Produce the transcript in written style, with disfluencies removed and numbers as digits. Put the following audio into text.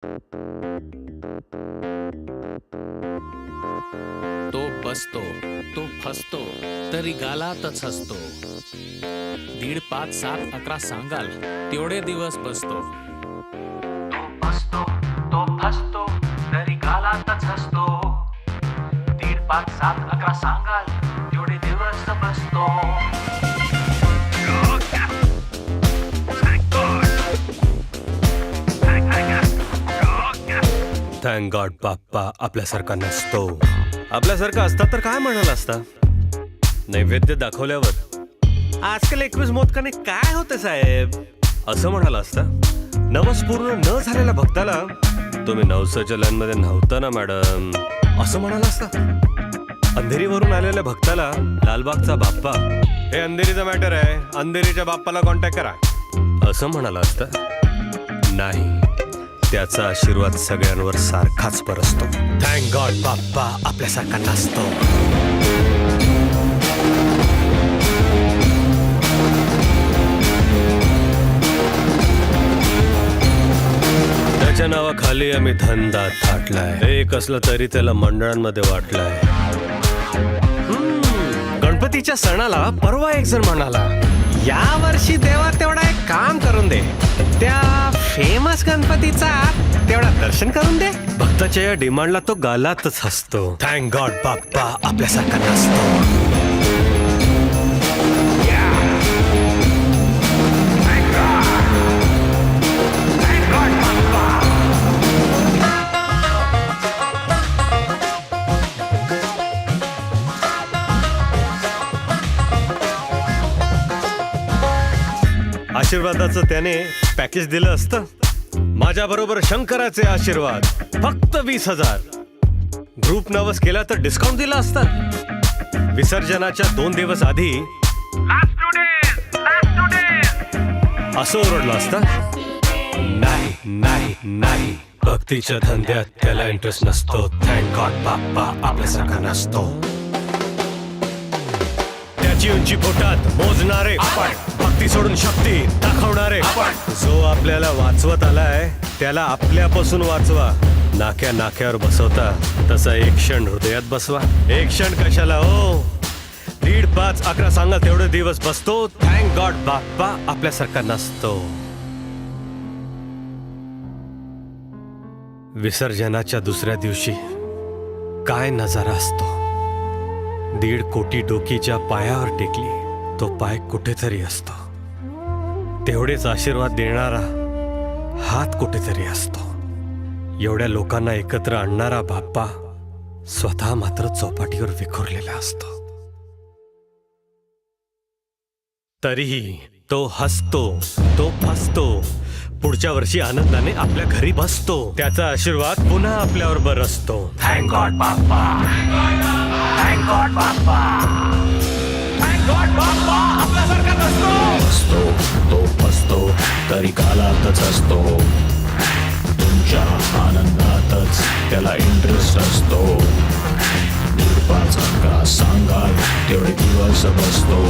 तो बसतो, तो फसतो, तरी गालातच हसतो. 1.5, 5, 7, 11 सांगाल तेवढे दिवस बसतो. तो बसतो, तो फसतो, तरी गालातच हसतो. 1.5, 5, 7, 11 सांगाल तेवढे दिवस बसतो. थँक गॉड बाप्पा आपल्यासारखा नसतो. आपल्यासारखा असता तर काय म्हणाला असता? नैवेद्य दाखवल्यावर आजकाल 21 मोदकाने काय होते साहेब असं म्हणाला असता. नवस पूर्ण न झालेल्या भक्ताला तुम्ही नवसाच्या लाईन मध्ये नव्हता ना मॅडम असं म्हणाला असता. अंधेरीवरून आलेल्या भक्ताला लालबागचा बाप्पा हे अंधेरीचा मॅटर आहे, अंधेरीच्या बाप्पाला कॉन्टॅक्ट करा असं म्हणाला असता. नाही, त्याचा आशीर्वाद सगळ्यांवर सारखाच बरसतो. थँक गॉड बाप्पा आपल्यासारखा नसतो. त्याच्या नावाखाली आम्ही धंदा थाटलाय. एक असलं तरी त्याला मंडळांमध्ये वाटलाय. गणपतीच्या सणाला परवा एक जण म्हणाला, या वर्षी देवा तेवढा एक काम करून दे, त्या फेमस गणपतीचा तेवढा दर्शन करून दे. भक्ताच्या या डिमांडला तो गालातच हसतो. थँक गॉड बाप्पा आपल्यासारखा नसतो. आशीर्वादाचं त्याने पॅकेज दिलं असतं. माझ्या बरोबर शंकराचे आशीर्वाद फक्त 20,000. ग्रुप नवस केला तर डिस्काउंट दिला असता. विसर्जनाच्या 2 दिवस आधी असं ओरडलं असतं. नाही नाही नाही, भक्तीच्या धंद्यात त्याला इंटरेस्ट नसतो. थँक गॉड बाप्पा आपल्यासारखा नसतो. त्याची उंची पोटात मोजणारे, भक्ती सोडून शक्ती दाखवणारे. जो आपल्याला वाचवत आलाय त्याला आपल्यापासून वाचवा. नाक्या नाक्यावर बसवता तसा एक क्षण हृदयात बसवा. एक क्षण कशाला हो, 1.5, 5, 11 सांगा तेवढे दिवस बसतो. थँक गॉड बाप्पा आपल्यासारखा नसतो. विसर्जनाच्या दुसऱ्या दिवशी काय नजारा असतो. 1.5 कोटी डोकीच्या पायावर टेकली तो पाय कुठेतरी असतो. तेवढेच आशीर्वाद देणारा हात कुठेतरी असतो. एवढ्या लोकांना एकत्र आणणारा बाप्पा स्वतः मात्र चौपाटीवर विखुरलेला असतो. तरीही तो हसतो, तो फसतो. पुढच्या वर्षी आनंदाने आपल्या घरी बसतो. त्याचा आशीर्वाद पुन्हा आपल्यावर बरसतो. थँक गॉड बाप्पा, थँक गॉड बाप्पा, थँक गॉड बाप्पा आपल्यासारखा नसतो. तो फसतो तरी कालातच असतो. तुमच्या आनंदातच त्याला इंटरेस्ट असतो. 1.5, 5, 11 सांगाल तेवढे दिवस बसतो.